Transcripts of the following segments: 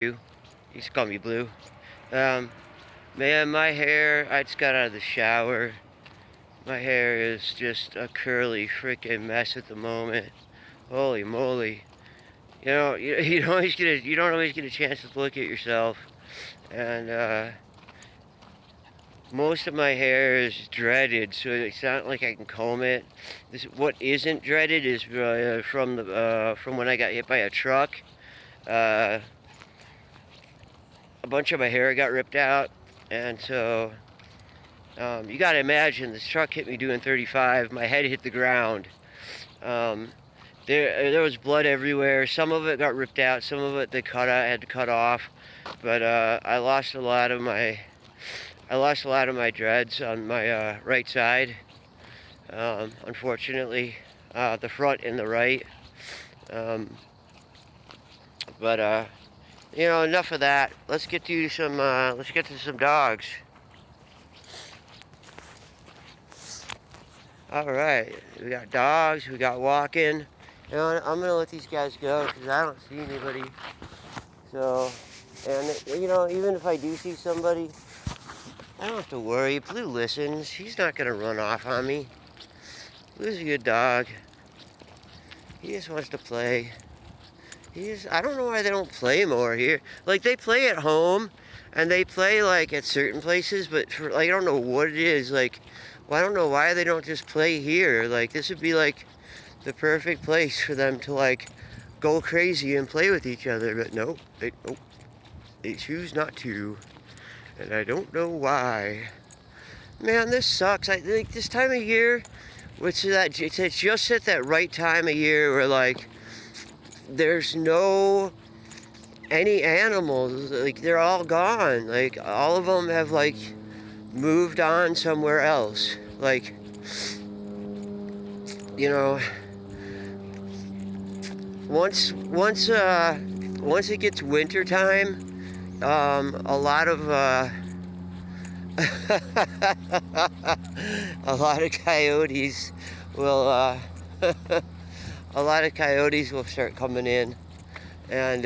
You used to call me Blue. Um, Man, my hair, I just got out of the shower. My hair is just a curly freaking mess at the moment. Holy moly. You don't always get a chance to look at yourself. And most of my hair is dreaded, so it's not like I can comb it. What isn't dreaded is from when I got hit by a truck. Uh, a bunch of my hair got ripped out, and so you got to imagine this truck hit me doing 35. My head hit the ground. Um, there was blood everywhere. Some of it got ripped out. Some of it had to cut off. But I lost a lot of my dreads on my right side. Unfortunately, the front and the right. Um, but enough of that. Let's get to some. Let's get to some dogs. All right, we got dogs, we got walking. I'm gonna let these guys go because I don't see anybody. So, and even if I do see somebody, I don't have to worry. Blue listens. He's not gonna run off on me. Blue's a good dog. He just wants to play. I don't know why they don't play more here. Like, they play at home, and they play, like, at certain places, but I don't know what it is. Like, well, I don't know why they don't just play here. Like, this would be, like, the perfect place for them to, like, go crazy and play with each other. But nope, they choose not to. And I don't know why. Man, this sucks. I think this time of year, it's just at that right time of year where, like, there's no any animals. Like, they're all gone. Like, all of them have, like, moved on somewhere else. Like, once it gets winter time, a lot of a lot of coyotes will a lot of coyotes will start coming in, and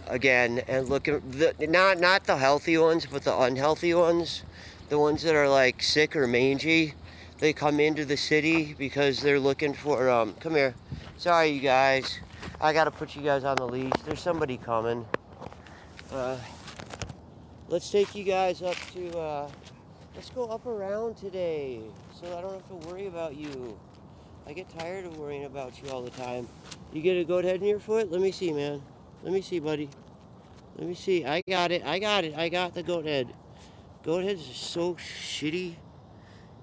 again, and looking, not the healthy ones, but the unhealthy ones, the ones that are like sick or mangy. They come into the city because they're looking for come here. Sorry, you guys, I gotta put you guys on the leash. There's somebody coming. Let's take you guys up to let's go up around today so I don't have to worry about you. I get tired of worrying about you all the time. You get a goat head in your foot? Let me see, man. Let me see, buddy. Let me see. I got it. I got the goat head. Goat heads are so shitty.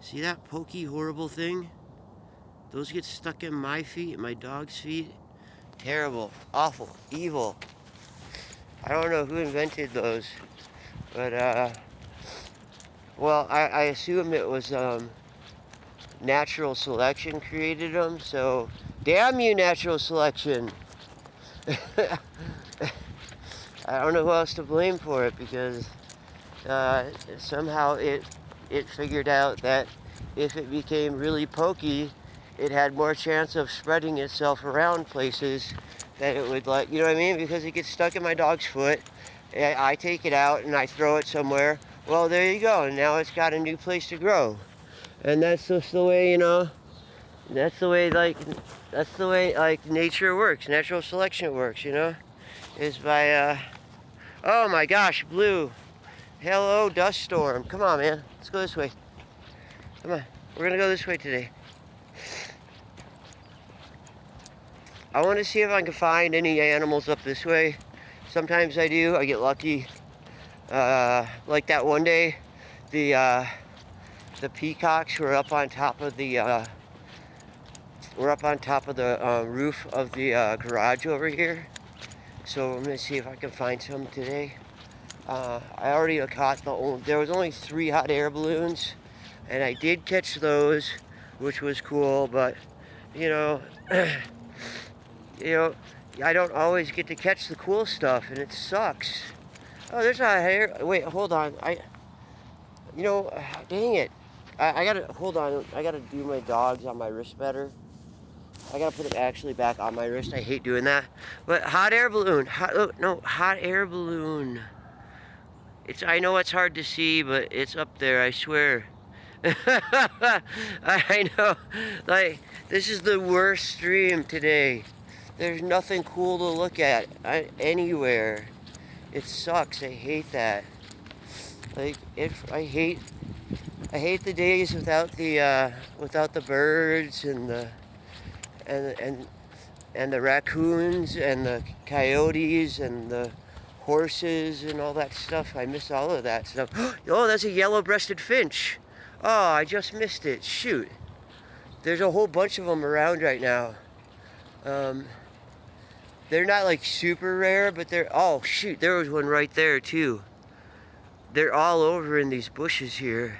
See that pokey, horrible thing? Those get stuck in my feet, my dog's feet. Terrible. Awful. Evil. I don't know who invented those. But, well, I assume it was, natural selection created them, so damn you, natural selection. I don't know who else to blame for it, because somehow it figured out that if it became really pokey, it had more chance of spreading itself around places that it would, like, you know what I mean? Because it gets stuck in my dog's foot, I take it out and I throw it somewhere. Well, there you go, and now it's got a new place to grow. And that's just the way, that's the way, like, nature works, natural selection works, is by, oh my gosh, Blue. Hello, dust storm. Come on, man. Let's go this way. Come on. We're going to go this way today. I want to see if I can find any animals up this way. Sometimes I do. I get lucky. Like that one day, the peacocks were up on top of the roof of the garage over here. So I'm gonna see if I can find some today. I already caught there was only 3 hot air balloons, and I did catch those, which was cool. But I don't always get to catch the cool stuff, and it sucks. Oh, there's a hair. Wait, hold on. Dang it. I gotta, hold on. I gotta do my dogs on my wrist better. I gotta put it actually back on my wrist. I hate doing that. But hot air balloon. Hot air balloon. I know it's hard to see, but it's up there, I swear. I know. Like, this is the worst stream today. There's nothing cool to look at anywhere. It sucks. I hate that. Like, I hate the days without the birds and and and the raccoons and the coyotes and the horses and all that stuff. I miss all of that stuff. Oh, that's a yellow-breasted finch. Oh, I just missed it. Shoot. There's a whole bunch of them around right now. They're not like super rare, but oh shoot, there was one right there too. They're all over in these bushes here.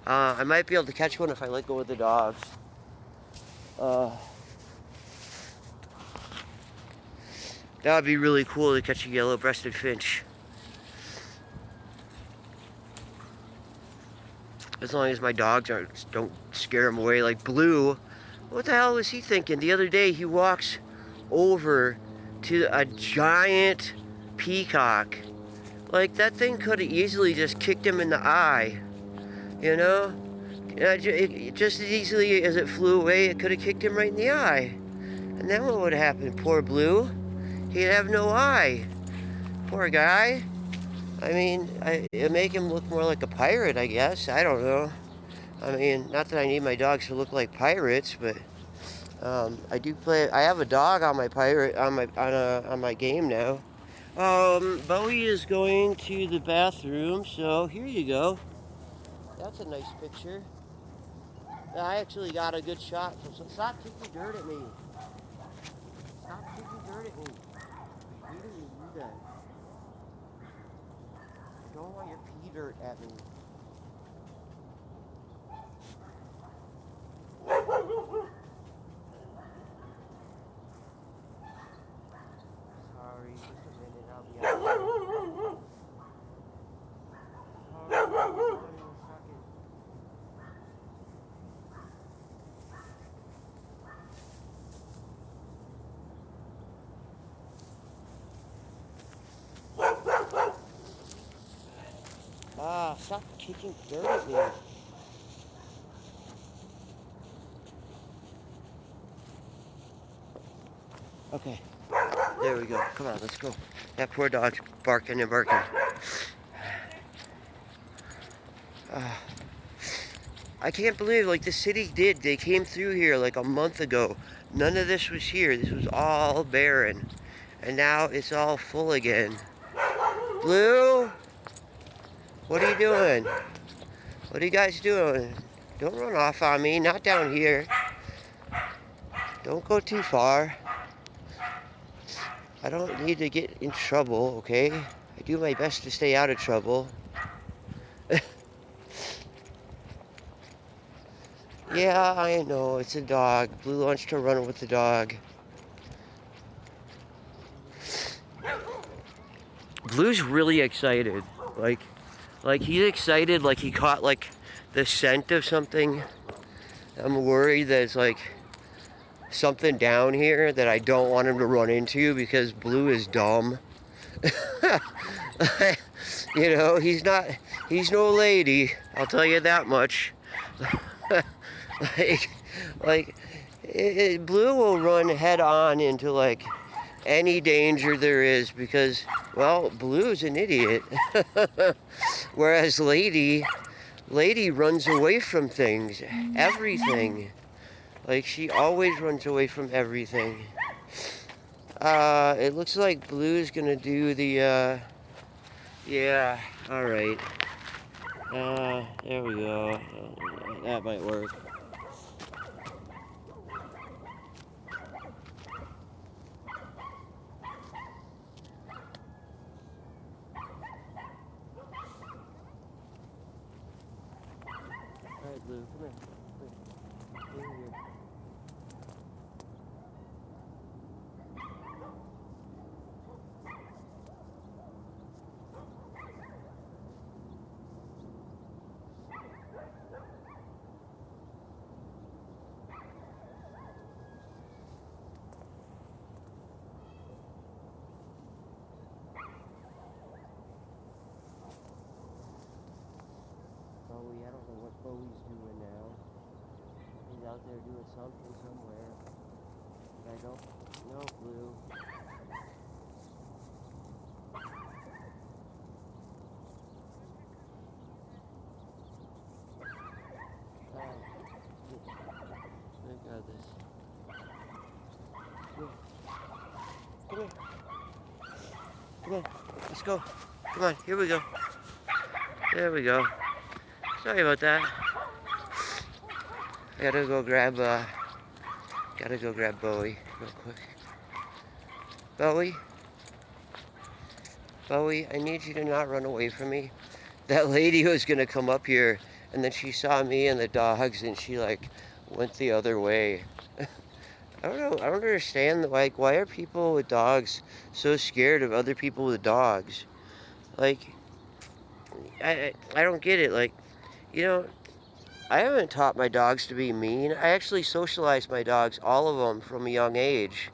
I might be able to catch one if I let go of the dogs. That would be really cool to catch a yellow-breasted finch. As long as my dogs don't scare him away. Like Blue, what the hell was he thinking? The other day he walks over to a giant peacock. Like, that thing could have easily just kicked him in the eye. You know? Just as easily as it flew away, it could have kicked him right in the eye. And then what would happen? Poor Blue. He'd have no eye. Poor guy. I mean, it'd make him look more like a pirate, I guess. I don't know. I mean, not that I need my dogs to look like pirates, but I do play. I have a dog on my pirate on my game now. Bowie is going to the bathroom, so here you go. That's a nice picture. I actually got a good shot. So stop kicking dirt at me. Stop kicking dirt at me. Why do you do that? I don't want your pee dirt at me. Sorry, just a minute, I'll be out. Stop kicking dirt at me. Okay, there we go. Come on, let's go. That poor dog's barking and barking. I can't believe, like, the city they came through here like a month ago. None of this was here. This was all barren. And now it's all full again. Blue? What are you doing? What are you guys doing? Don't run off on me. Not down here. Don't go too far. I don't need to get in trouble, okay? I do my best to stay out of trouble. Yeah, I know, it's a dog. Blue wants to run with the dog. Blue's really excited. Like he's excited like he caught like the scent of something. I'm worried that it's like something down here that I don't want him to run into because Blue is dumb. You know, he's no lady, I'll tell you that much. Blue will run head on into like any danger there is because, well, Blue's an idiot. Whereas Lady runs away from things, everything. Like, she always runs away from everything. It looks like Blue's gonna do the, yeah, alright. There we go. That might work. Alright, Blue, come here. Come here. out there doing something somewhere. But I don't know, Blue. I got this. Come here. Come on. Let's go. Come on. Here we go. There we go. Sorry about that. I gotta go grab Bowie real quick. Bowie? Bowie, I need you to not run away from me. That lady was gonna come up here and then she saw me and the dogs and she like went the other way. I don't know, I don't understand, like, why are people with dogs so scared of other people with dogs? Like, I don't get it. Like, you know, I haven't taught my dogs to be mean. I actually socialized my dogs, all of them, from a young age.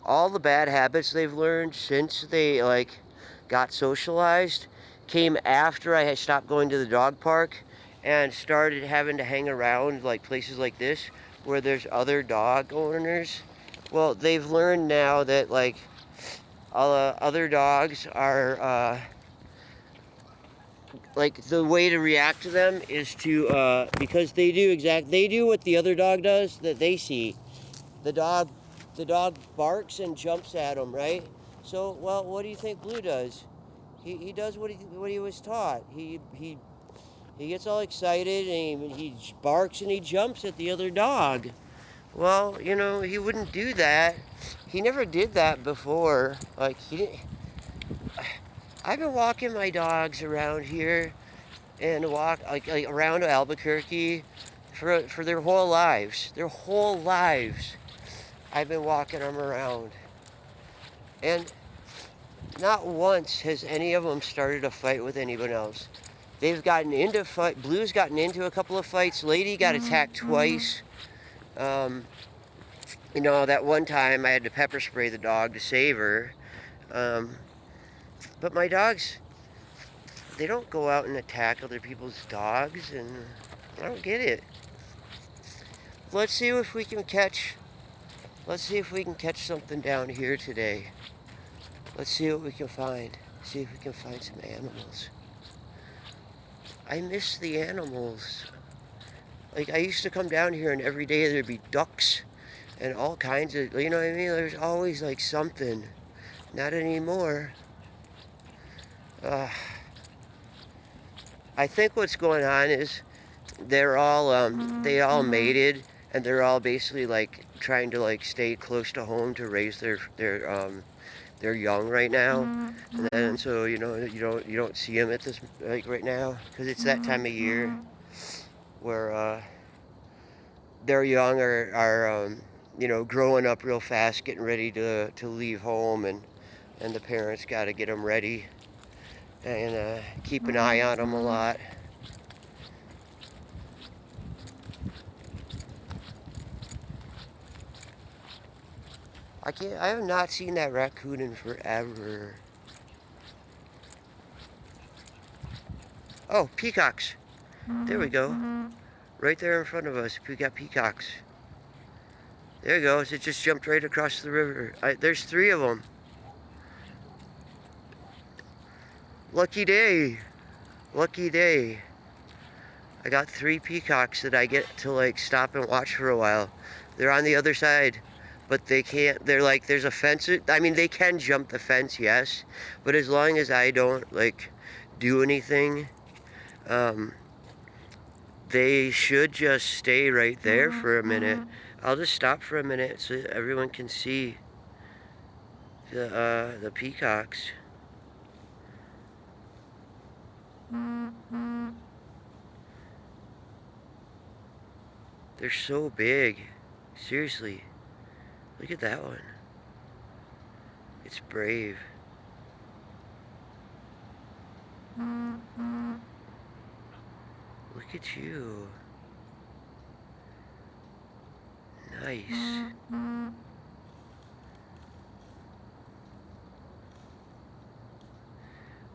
All the bad habits they've learned since they, like, got socialized came after I had stopped going to the dog park and started having to hang around, like, places like this where there's other dog owners. Well, they've learned now that, like, other dogs are, like, the way to react to them is to, because they do what the other dog does that they see. The dog barks and jumps at them, right? So, well, what do you think Blue does? He does what he was taught. He gets all excited and he barks and he jumps at the other dog. Well, you know, he wouldn't do that. He never did that before. Like, he didn't. I've been walking my dogs around here and walk like around Albuquerque for their whole lives. Their whole lives, I've been walking them around, and not once has any of them started a fight with anyone else. They've gotten into fight. Blue's gotten into a couple of fights. Lady got attacked twice. You know, that one time I had to pepper spray the dog to save her. But my dogs, they don't go out and attack other people's dogs, and I don't get it. Let's see if we can catch something down here today. Let's see what we can find. See if we can find some animals. I miss the animals. Like, I used to come down here and every day there'd be ducks and all kinds of, you know what I mean? There's always like something. Not anymore. I think what's going on is they're all, they all mated and they're all basically like trying to like stay close to home to raise their young right now. And so, you know, you don't see them at this, like, right now, because it's that time of year where their young are you know, growing up real fast, getting ready to leave home, and the parents got to get them ready and keep an eye on them a lot. I have not seen that raccoon in forever. Oh, peacocks. There we go. Right there in front of us, we got peacocks. There it goes. It just jumped right across the river. There's 3 of them. Lucky day. Lucky day. I got 3 peacocks that I get to, like, stop and watch for a while. They're on the other side, but they can't. They're like, there's a fence. I mean, they can jump the fence, yes, but as long as I don't, like, do anything, they should just stay right there for a minute. I'll just stop for a minute so everyone can see the peacocks. They're so big. Seriously. Look at that one. It's brave. Look at you. Nice.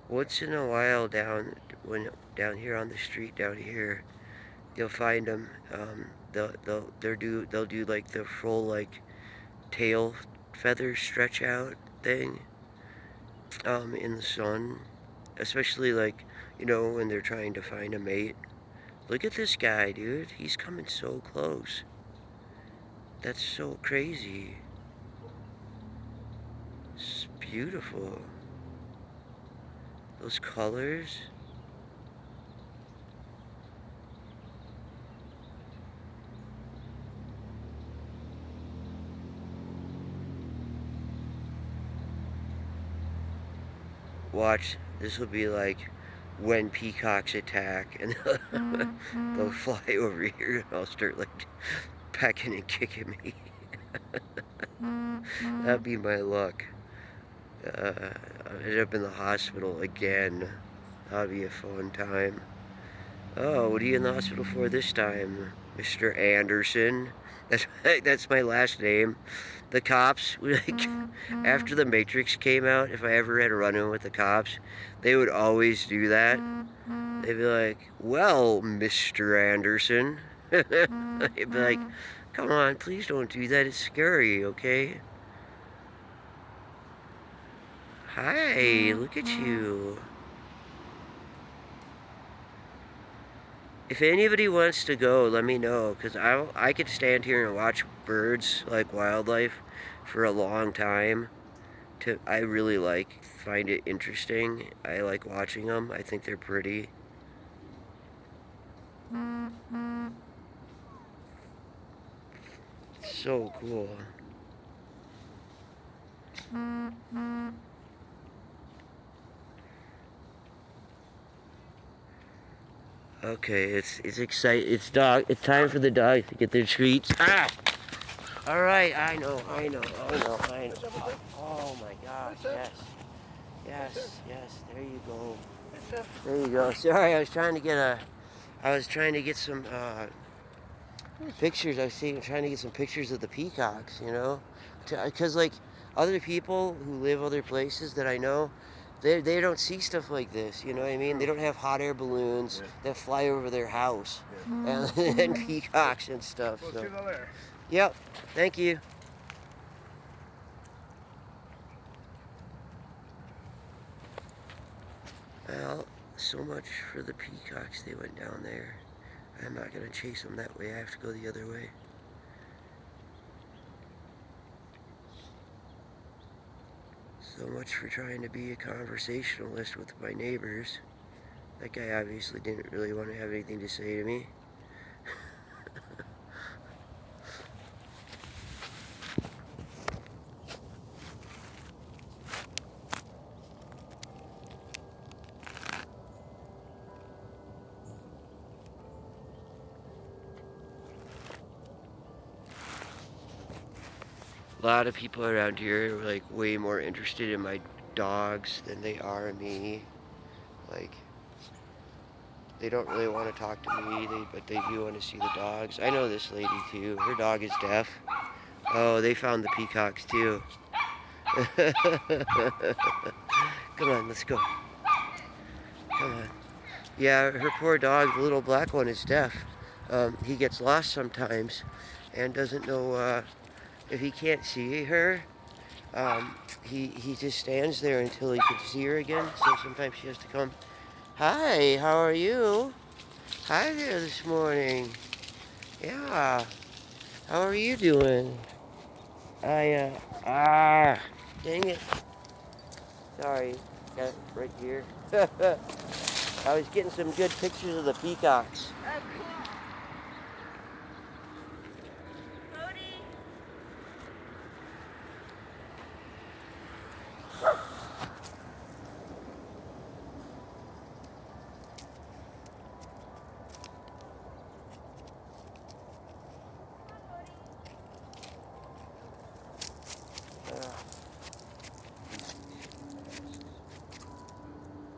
Once in a while down here on the street down here, you'll find them. they'll do like the full like tail feathers stretch out thing in the sun, especially like when they're trying to find a mate. Look at this guy, dude. He's coming so close. That's so crazy. It's beautiful. Those colors. Watch, this will be like when peacocks attack, and they'll fly over here, and I'll start like pecking and kicking me. That'd be my luck. I'll end up in the hospital again. That'd be a fun time. Oh, what are you in the hospital for this time, Mr. Anderson? That's my last name. The cops, like, after The Matrix came out, if I ever had a run-in with the cops, they would always do that. They'd be like, well, Mr. Anderson. They'd be like, come on, please don't do that. It's scary, okay? Hi, look at you. If anybody wants to go, let me know, because I could stand here and watch birds, like wildlife, for a long time. I really find it interesting. I like watching them. I think they're pretty. So cool. Okay, it's exciting. It's time for the dogs to get their treats. Ah! All right, I know. Oh my gosh, yes. There you go. There you go. Sorry, I was trying to get some pictures. Trying to get some pictures of the peacocks. Because like other people who live other places that I know, they don't see stuff like this. You know what I mean? They don't have hot air balloons that fly over their house and peacocks and stuff. So. Yep. Thank you. Well, so much for the peacocks. They went down there. I'm not going to chase them that way. I have to go the other way. So much for trying to be a conversationalist with my neighbors. That guy obviously didn't really want to have anything to say to me. A lot of people around here are like way more interested in my dogs than they are in me. Like, they don't really want to talk to me, but they do want to see the dogs. I know this lady too. Her dog is deaf. Oh, they found the peacocks too. Come on, let's go. Come on. Yeah, her poor dog, the little black one, is deaf. He gets lost sometimes and doesn't know if he can't see her. He just stands there until he can see her again. So sometimes she has to come. Hi, how are you? Hi there this morning. Yeah. How are you doing? Dang it. Sorry, got it right here. I was getting some good pictures of the peacocks.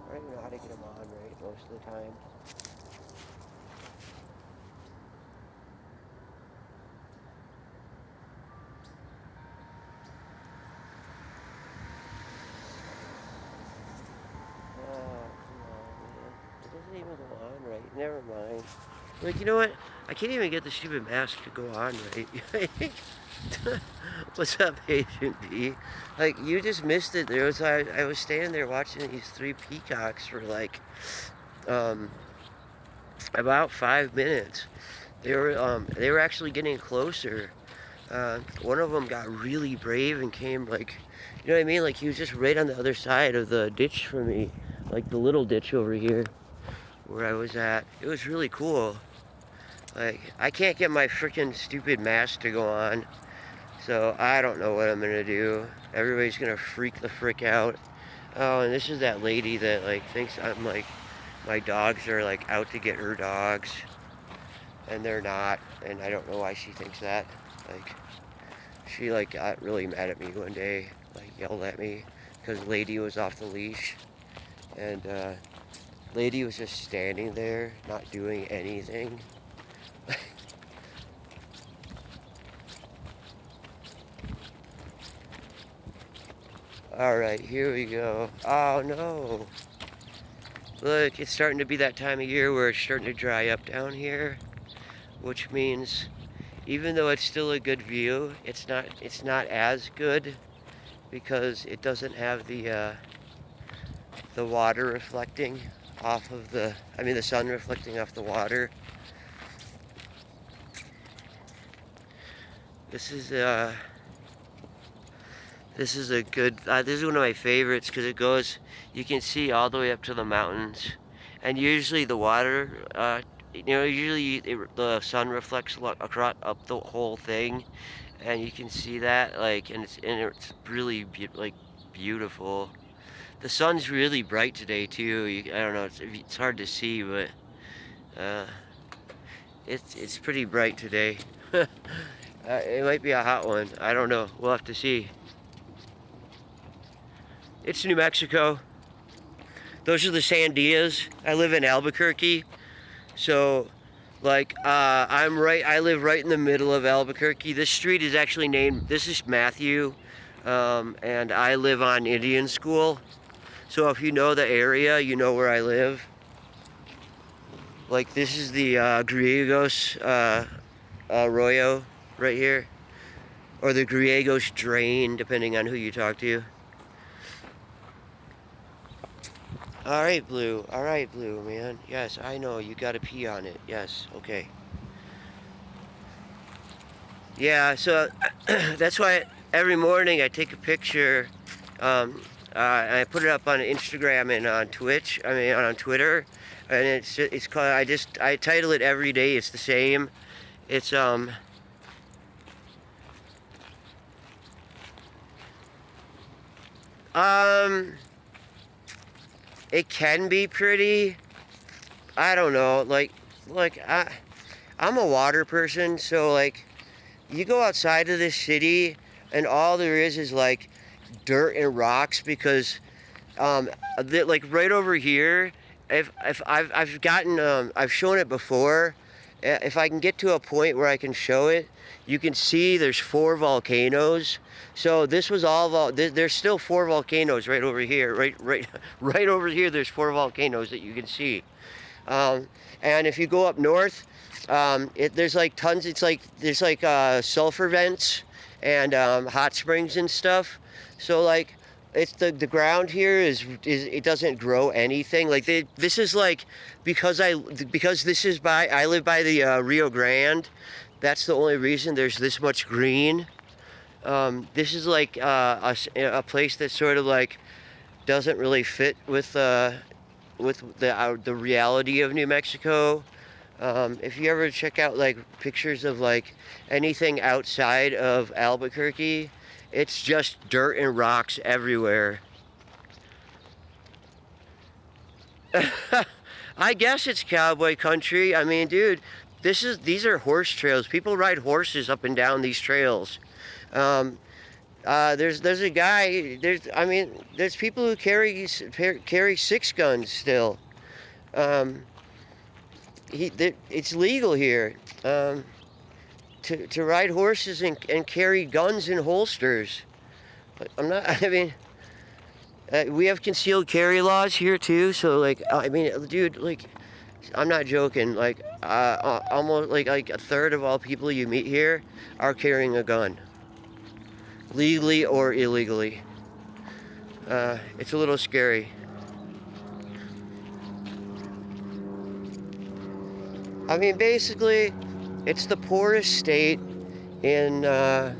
I don't know how to get them on right most of the time. Oh, come on, man. It doesn't even go on right. Never mind. Like, you know what? I can't even get the stupid mask to go on right. What's up, Agent B? Like, you just missed it. I was standing there watching these 3 peacocks for like about 5 minutes. They were actually getting closer. One of them got really brave and came like, you know what I mean? Like he was just right on the other side of the ditch for me, like the little ditch over here where I was at. It was really cool. Like, I can't get my freaking stupid mask to go on, so I don't know what I'm gonna do. Everybody's gonna freak the frick out. Oh, and this is that lady that like thinks I'm like, my dogs are like out to get her dogs, and they're not, and I don't know why she thinks that. Like, she like got really mad at me one day, like yelled at me because Lady was off the leash, and Lady was just standing there not doing anything. Alright, here we go. Oh no. Look, it's starting to be that time of year where it's starting to dry up down here, which means even though it's still a good view, it's not as good because it doesn't have the water reflecting off of the sun reflecting off the water. This is a good, this is one of my favorites because it goes, you can see all the way up to the mountains. And usually the water, the sun reflects across up the whole thing. And you can see that, like, and it's really, beautiful. The sun's really bright today, too. I don't know, it's hard to see, but it's pretty bright today. It might be a hot one. I don't know. We'll have to see. It's New Mexico. Those are the Sandias. I live in Albuquerque. So, like, I live right in the middle of Albuquerque. This street is actually named, this is Matthew, and I live on Indian School. So if you know the area, you know where I live. Like, this is the Griegos Arroyo right here. Or the Griegos Drain, depending on who you talk to. Alright, Blue, man. Yes, I know, you gotta pee on it. Yes, okay. Yeah, so that's why every morning I take a picture, and I put it up on Instagram and on Twitch, on Twitter, and it's called, I title it every day, it's the same. It's, it can be pretty. I don't know. Like I'm a water person, so like, you go outside of this city, and all there is like dirt and rocks because, like right over here, if I've shown it before. If I can get to a point where I can show it, you can see there's 4 volcanoes. So this was all, there's still 4 volcanoes right over here, right over here. There's 4 volcanoes that you can see. And if you go up north, there's like tons. There's like sulfur vents and hot springs and stuff. So like, it's the ground here is it doesn't grow anything. Like this is like, because I live by the Rio Grande. That's the only reason there's this much green. This is like a place that sort of like doesn't really fit with the reality of New Mexico. If you ever check out like pictures of like anything outside of Albuquerque, it's just dirt and rocks everywhere. I guess it's cowboy country. I mean, dude, these are horse trails. People ride horses up and down these trails. There's a guy. There's people who carry 6 guns still. It's legal here. To ride horses and carry guns in holsters. But we have concealed carry laws here too, so like, dude, like, I'm not joking. Like, almost like a third of all people you meet here are carrying a gun, legally or illegally. It's a little scary. I mean, basically, it's the poorest state in the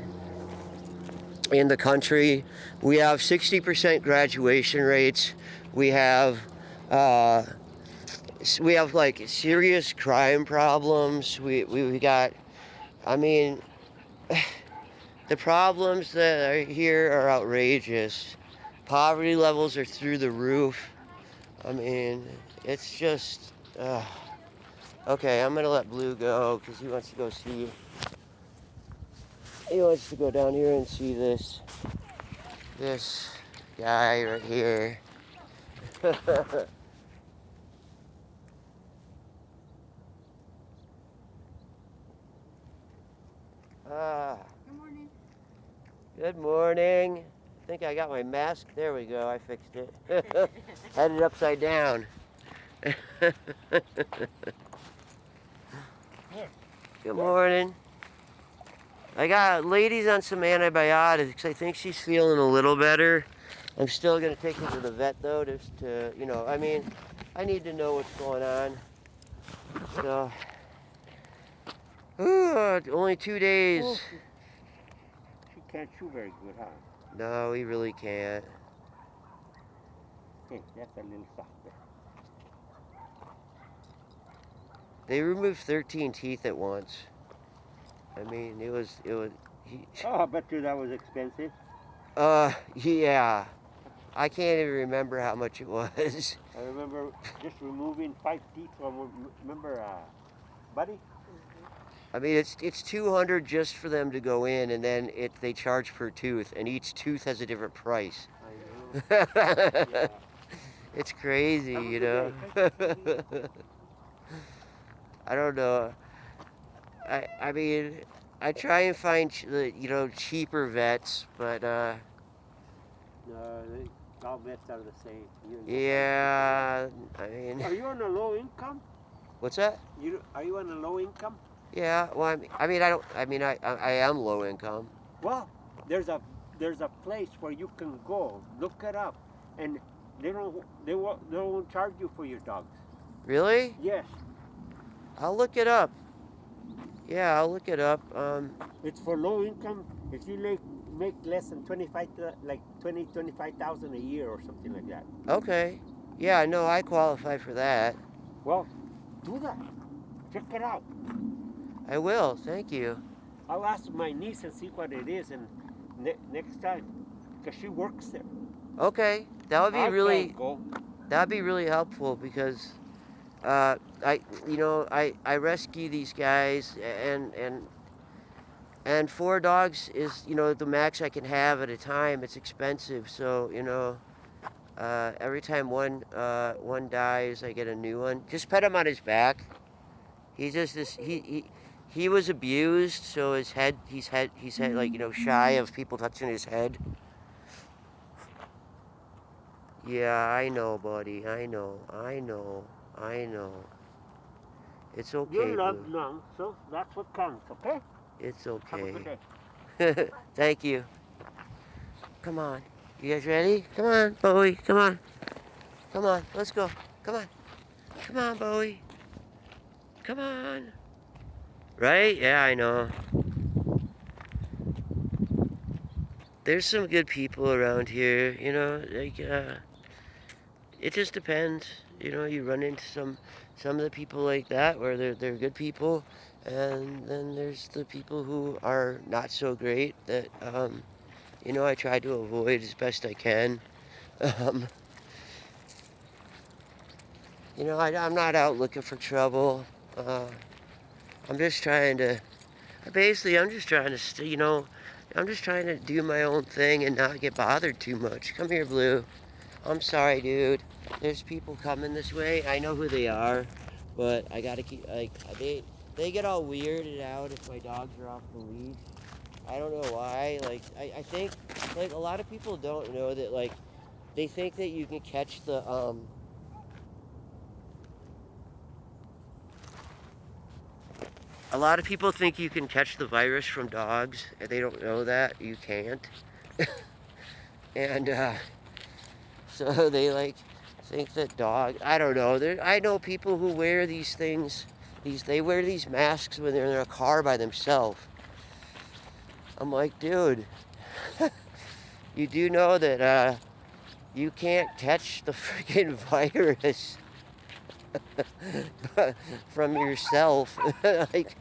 country. We have 60% graduation rates. We have like serious crime problems. We got. I mean, the problems that are here are outrageous. Poverty levels are through the roof. I mean, it's just. Okay, I'm gonna let Blue go because he wants to go see. He wants to go down here and see this guy right here. Good morning. Good morning. I think I got my mask. There we go. I fixed it. Had it upside down. Good morning. I got ladies on some antibiotics. I think she's feeling a little better. I'm still gonna take her to the vet though, just to, I mean, I need to know what's going on. So, only 2 days. Oh, she can't chew very good, huh? No, we really can't. Okay, that's a little softer. They removed 13 teeth at once. I mean, it was. Oh, I bet you that was expensive. Yeah. I can't even remember how much it was. I remember just removing 5 teeth from, remember, Buddy? I mean, it's 200 just for them to go in, and then they charge per tooth, and each tooth has a different price. I know. Yeah. It's crazy, Have a you good know. day. I don't know. I mean, I try and find cheaper vets, but No, all vets are the same. yeah. I mean, Are you on a low income? what's that? Are you on a low income? Yeah. Well, I am low income. Well, there's a place where you can go. Look it up, and they won't charge you for your dogs. Really? Yes. I'll look it up. Yeah, I'll look it up. It's for low income. If you make less than 25,000 a year or something like that. Okay. Yeah, I know I qualify for that. Well, do that. Check it out. I will. Thank you. I'll ask my niece and see what it is, and next time, because she works there. Okay, that would be I really. can't go. That'd be really helpful because, I rescue these guys and 4 dogs is the max I can have at a time. It's expensive, so every time one dies, I get a new one. Just pet him on his back. He's just this he was abused, so he's had shy of people touching his head. Yeah, I know, buddy. I know. It's okay. You're loved Blue. now, so that's what counts, okay? It's Have a good okay. day. Thank you. Come on. You guys ready? Come on, Bowie. Come on. Come on. Let's go. Come on. Come on, Bowie. Come on. Right? Yeah, I know. There's some good people around here, it just depends. You run into some of the people like that where they're good people, and then there's the people who are not so great that I try to avoid as best I can. Um, I'm not out looking for trouble. I'm just trying to. Basically, I'm just trying to, I'm just trying to do my own thing and not get bothered too much. Come here, Blue. I'm sorry, dude. There's people coming this way. I know who they are, but I gotta keep, they get all weirded out if my dogs are off the leash. I don't know why. I think, a lot of people don't know that, they think that you can catch the a lot of people think you can catch the virus from dogs, and they don't know that you can't. And so they like think that dog. I don't know. I know people who wear these things. They wear these masks when they're in their car by themselves. I'm like, dude, you do know that you can't catch the freaking virus from yourself. Like,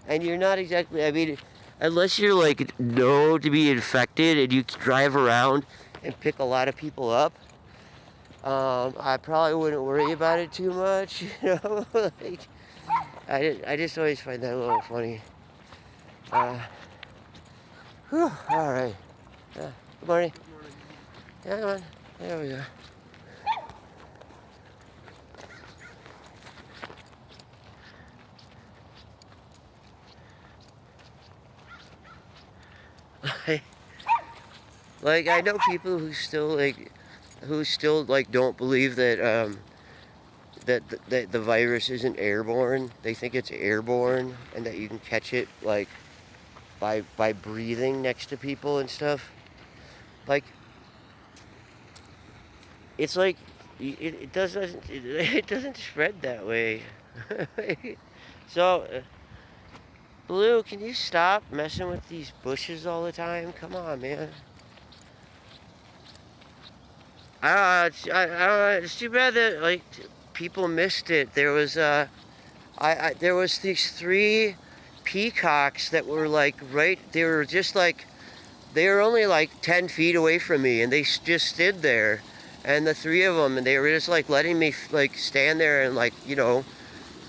and you're not exactly. I mean, unless you're like known to be infected and you drive around and pick a lot of people up, I probably wouldn't worry about it too much. You know, like I just always find that a little funny. Whew, all right. Good morning. Yeah, come on. There we go. Like I know people who still don't believe that that the virus isn't airborne. They think it's airborne and that you can catch it like by breathing next to people and stuff. Like it's like it doesn't spread that way. So Blue, can you stop messing with these bushes all the time? Come on, man. I don't know. It's too bad that like people missed it. There was there was these 3 peacocks that were like they were just like they were only like 10 feet away from me, and they just stood there, and the 3 of them, and they were just like letting me like stand there and like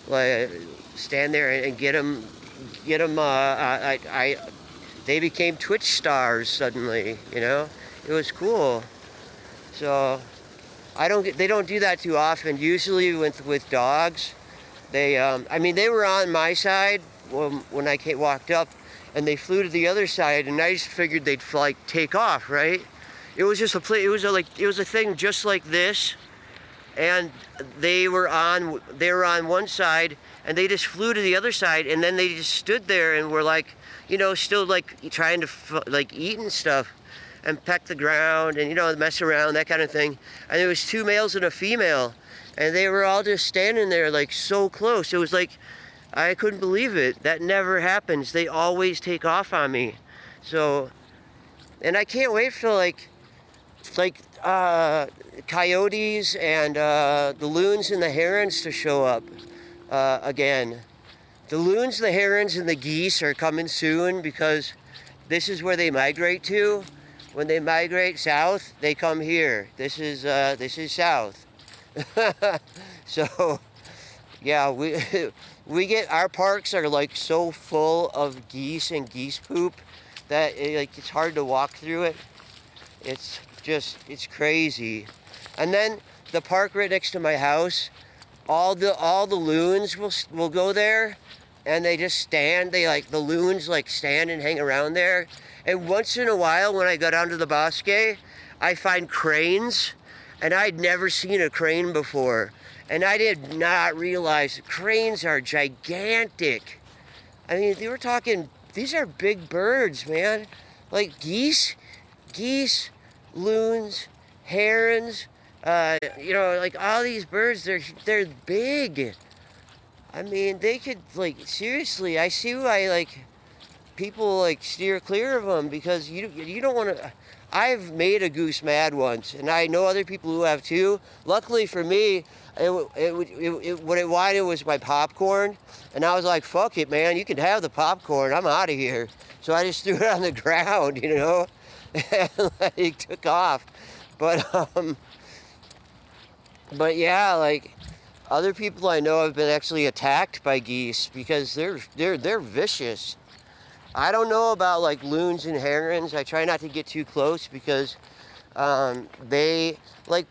like stand there and get them. They became Twitch stars suddenly. You know, it was cool. So they don't do that too often. Usually with dogs, they I mean they were on my side when I walked up, and they flew to the other side, and I just figured they'd like take off, right? It was just it was a thing just like this, and they were on one side, and they just flew to the other side, and then they just stood there and were like, still like trying to like eat and stuff, and peck the ground and mess around, that kind of thing. And there was 2 males and a female, and they were all just standing there like so close. It was like I couldn't believe it. That never happens. They always take off on me. So, and I can't wait for like coyotes and the loons and the herons to show up again. The loons, the herons, and the geese are coming soon because this is where they migrate to. When they migrate south, they come here. This is south. So, yeah, we get our parks are like so full of geese and geese poop that it's hard to walk through it. It's crazy. And then the park right next to my house, all the loons will go there, and they just stand. The loons like stand and hang around there. And once in a while, when I go down to the bosque, I find cranes, and I'd never seen a crane before. And I did not realize cranes are gigantic. I mean, they were talking, these are big birds, man. Like geese, loons, herons, like all these birds, they're big. I mean, they could, like, seriously, I see why, like, people, like, steer clear of them, because you don't want to. I've made a goose mad once, and I know other people who have too. Luckily for me, what it wanted was my popcorn, and I was like, fuck it, man, you can have the popcorn, I'm out of here. So I just threw it on the ground, and like took off. But yeah, like, other people I know have been actually attacked by geese because they're vicious. I don't know about like loons and herons. I try not to get too close because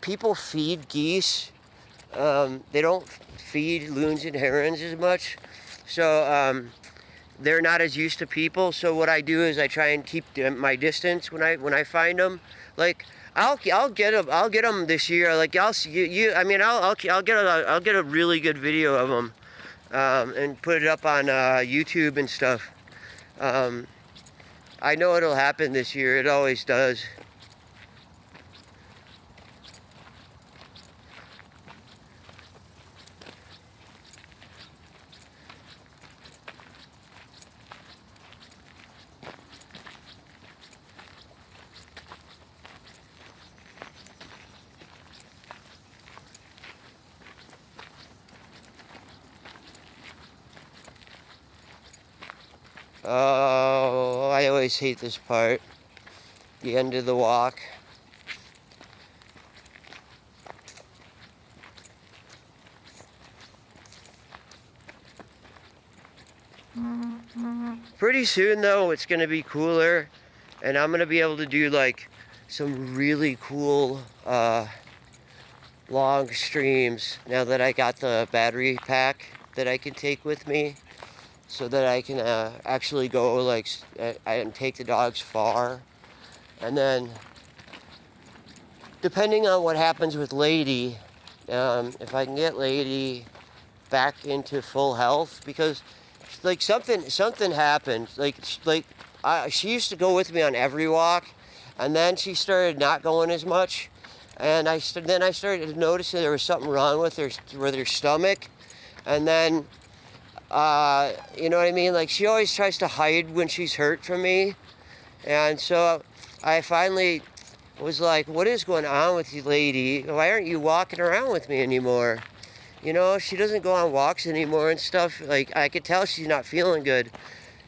people feed geese. They don't feed loons and herons as much, so they're not as used to people. So what I do is I try and keep my distance when I find them. Like I'll get them this year. Like I'll get a really good video of them and put it up on YouTube and stuff. I know it'll happen this year. It always does. Oh, I always hate this part. The end of the walk. Pretty soon though, it's gonna be cooler and I'm gonna be able to do like some really cool long streams now that I got the battery pack that I can take with me, so that I can actually go like and take the dogs far. And then depending on what happens with Lady, if I can get Lady back into full health, because like something happened. She used to go with me on every walk, and then she started not going as much, and then I started noticing there was something wrong with her stomach, and then you know what I mean? Like, she always tries to hide when she's hurt from me, and so I finally was like, what is going on with you, Lady? Why aren't you walking around with me anymore? You know, she doesn't go on walks anymore and stuff. Like, I could tell she's not feeling good.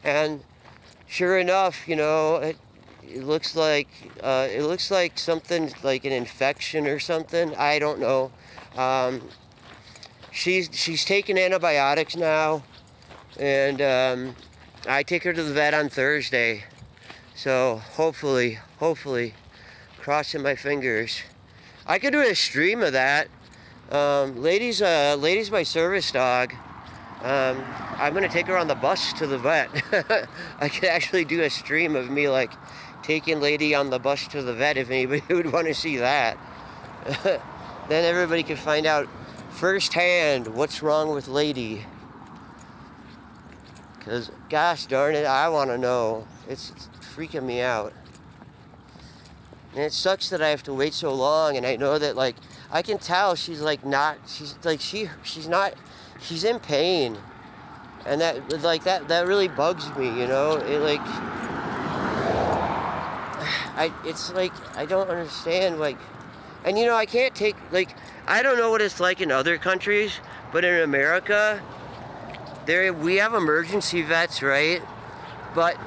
And sure enough, you know, it looks like something like an infection or something. I don't know. She's taking antibiotics now, and I take her to the vet on Thursday. So hopefully, crossing my fingers, I could do a stream of that. Lady's my service dog. I'm gonna take her on the bus to the vet. I could actually do a stream of me like taking Lady on the bus to the vet if anybody would want to see that. Then everybody could find out firsthand what's wrong with Lady. Cause gosh darn it, I want to know. It's freaking me out. And it sucks that I have to wait so long, and I know that like I can tell she's like not, she's in pain. And that really bugs me, you know? It like it's like I don't understand, like, and you know, I can't take, like, I don't know what it's like in other countries, but in America we have emergency vets, right? But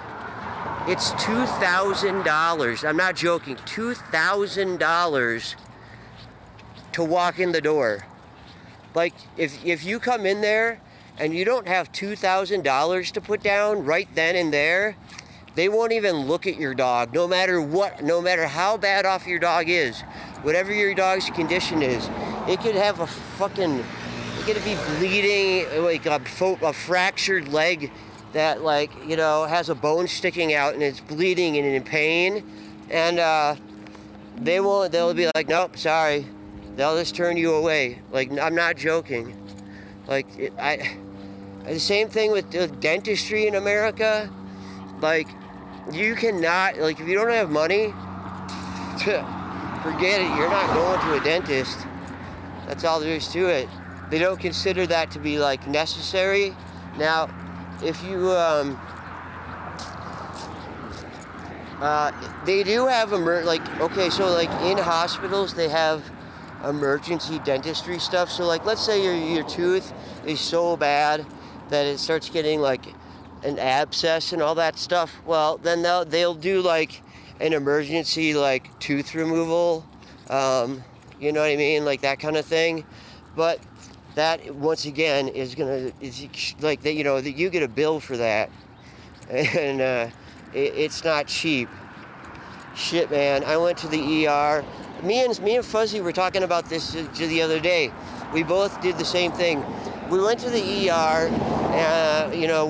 it's $2,000. I'm not joking. $2,000 to walk in the door. Like, if you come in there and you don't have $2,000 to put down right then and there, they won't even look at your dog, no matter what, no matter how bad off your dog is, whatever your dog's condition is. It could have it could be bleeding, like a fractured leg that, like, you know, has a bone sticking out and it's bleeding and in pain, and they'll be like, nope, sorry, they'll just turn you away. Like, I'm not joking. Like, the same thing with dentistry in America. Like, you cannot, like, if you don't have money, forget it, you're not going to a dentist. That's all there is to it. They don't consider that to be, like, necessary. Now, if you, they do have, okay, so, like, in hospitals, they have emergency dentistry stuff. So, like, let's say your tooth is so bad that it starts getting, like, an abscess and all that stuff. Well, then they'll do, like, an emergency, like, tooth removal, you know what I mean? Like, that kind of thing. But that, once again, is like, that, you know, that you get a bill for that, and it's not cheap. Shit, man. I went to the ER. Me and Fuzzy were talking about this the other day. We both did the same thing. We went to the ER, you know,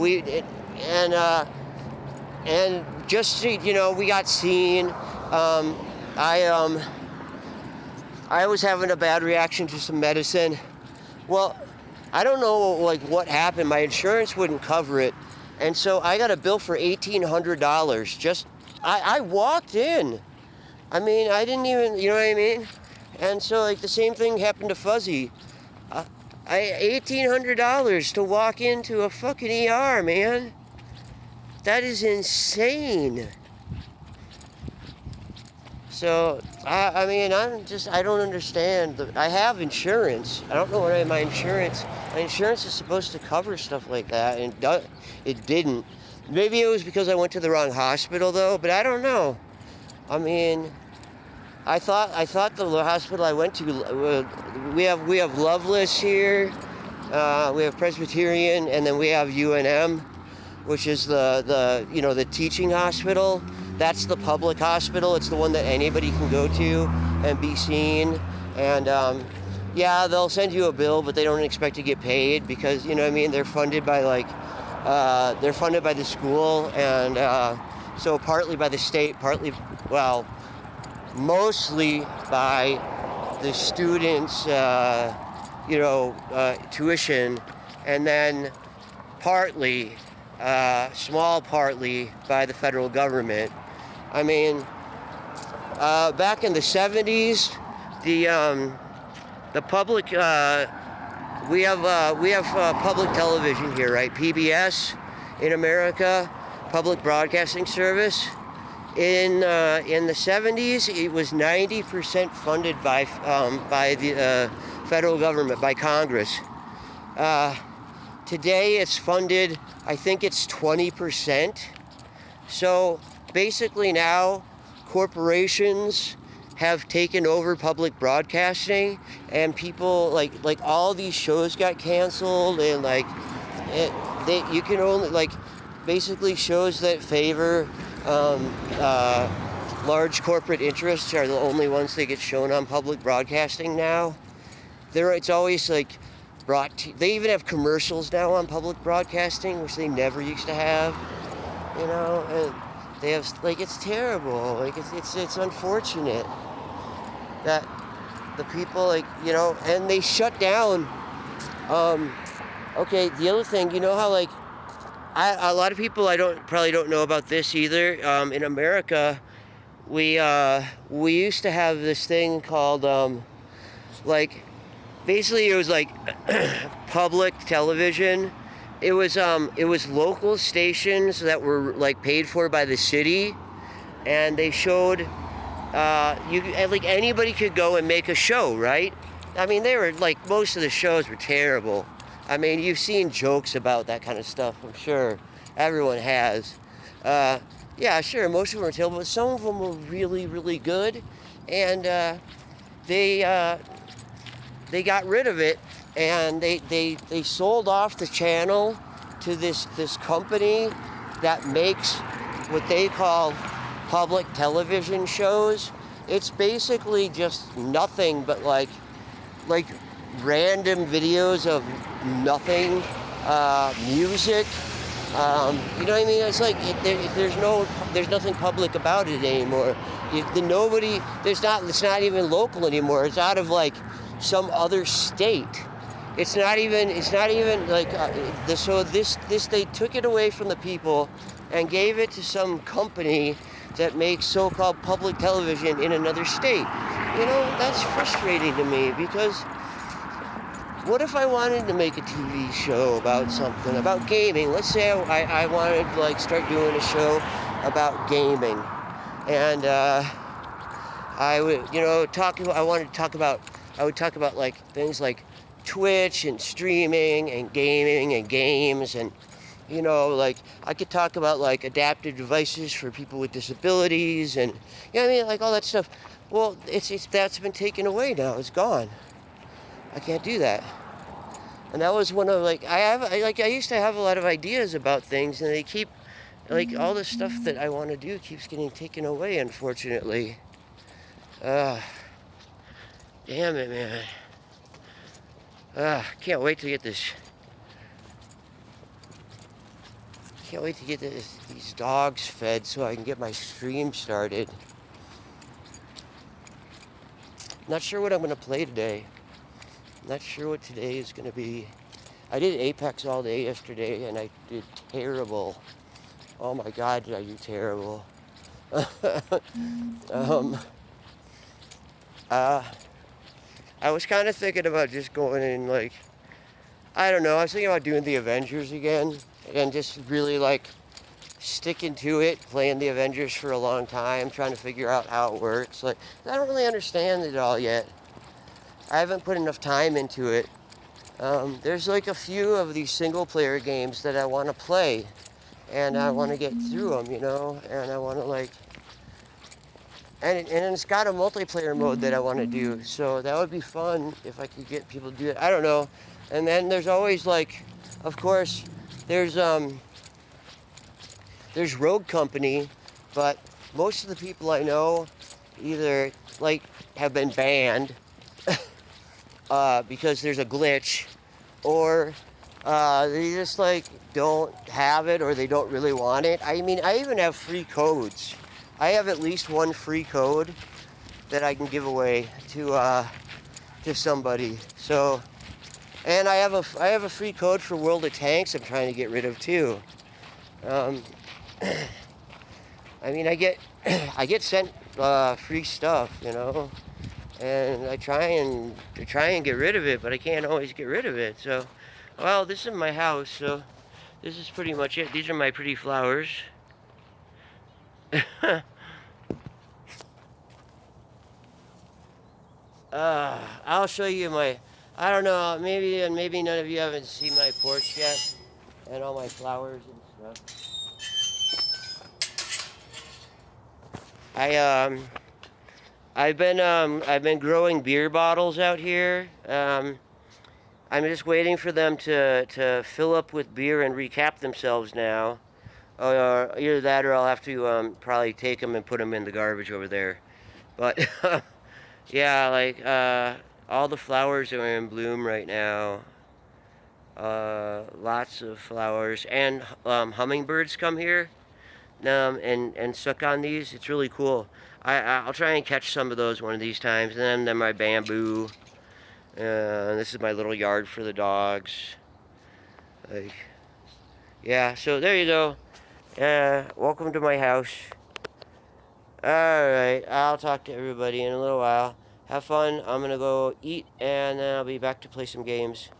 and just, you know, we got seen. I was having a bad reaction to some medicine. Well, I don't know like what happened. My insurance wouldn't cover it, and so I got a bill for $1,800. Just I walked in. I mean, I didn't even, you know what I mean? And so like the same thing happened to Fuzzy. $1,800 to walk into a fucking ER, man. That is insane. So, I mean, I don't understand. I have insurance. I don't know what my insurance is supposed to cover stuff like that, and it didn't. Maybe it was because I went to the wrong hospital, though, but I don't know. I mean, I thought the hospital I went to, we have Loveless here, we have Presbyterian, and then we have UNM, which is the teaching hospital. That's the public hospital. It's the one that anybody can go to and be seen. And yeah, they'll send you a bill, but they don't expect to get paid because, you know what I mean, they're funded by the school, and so partly by the state, mostly by the students' tuition, and then partly by the federal government. I mean, back in the 70s, the public, we have public television here, right? PBS in America, Public Broadcasting Service. In the 70s, it was 90% funded by the federal government, by Congress. Today, it's funded, I think it's 20%. So basically now, corporations have taken over public broadcasting, and people like all these shows got canceled, and you can only basically shows that favor large corporate interests are the only ones that get shown on public broadcasting now. It's always they even have commercials now on public broadcasting, which they never used to have, and they have, it's terrible, it's unfortunate that the people, and they shut down, okay, the other thing, how, a lot of people probably don't know about this either, in America, we used to have this thing called, basically it was public television. It was local stations that were paid for by the city, and they showed anybody could go and make a show, right? I mean, they were most of the shows were terrible. I mean, you've seen jokes about that kind of stuff, I'm sure. Everyone has. Yeah, sure, most of them were terrible, but some of them were really, really good, and they got rid of it, and they sold off the channel to this like that makes what they call public television shows. It's basically just nothing but like random videos of nothing, music. You know what I mean? It's there's nothing public about it anymore. It's not even local anymore. It's out of some other state. It's not even so this they took it away from the people and gave it to some company that makes so-called public television in another state. That's frustrating to me, because what if I wanted to make a TV show about something, about gaming? Let's say I wanted to start doing a show about gaming, and I would talk about things like Twitch and streaming and gaming and games, and I could talk about adaptive devices for people with disabilities, and all that stuff. Well, that's been taken away now. It's gone. I can't do that. And that was one of I used to have a lot of ideas about things, and they keep all the stuff that I want to do keeps getting taken away, unfortunately. Damn it, man. Can't wait to get this. Can't wait to get these dogs fed so I can get my stream started. Not sure what I'm going to play today. Not sure what today is going to be. I did Apex all day yesterday, and I did terrible. Oh my God, did I do terrible? um, uh, I was kind of thinking about just going in, like, I don't know, I was thinking about doing the Avengers again, and just really, like, sticking to it, playing the Avengers for a long time, trying to figure out how it works. Like, I don't really understand it all yet. I haven't put enough time into it. There's like a few of these single player games that I want to play, and I want to get through them, you know, and I want to like, and it's got a multiplayer mode that I want to do, so that would be fun if I could get people to do it. I don't know. And then there's always like, of course, there's Rogue Company, but most of the people I know either like have been banned because there's a glitch, or they just like don't have it, or they don't really want it. I mean, I even have free codes. I have at least one free code that I can give away to somebody. So, and I have a free code for World of Tanks I'm trying to get rid of too. I mean, I get sent free stuff, you know, and I try and get rid of it, but I can't always get rid of it. So, well, this is my house, so this is pretty much it. These are my pretty flowers. I'll show you my. I don't know. Maybe none of you haven't seen my porch yet, and all my flowers and stuff. I've been growing beer bottles out here. I'm just waiting for them to fill up with beer and recap themselves now. Or either that, or I'll have to probably take them and put them in the garbage over there. But yeah, like all the flowers are in bloom right now. Lots of flowers, and hummingbirds come here. And suck on these. It's really cool. I'll try and catch some of those one of these times. And then my bamboo. This is my little yard for the dogs. Like, yeah, so there you go. Welcome to my house. Alright, I'll talk to everybody in a little while. Have fun. I'm gonna go eat, and then I'll be back to play some games.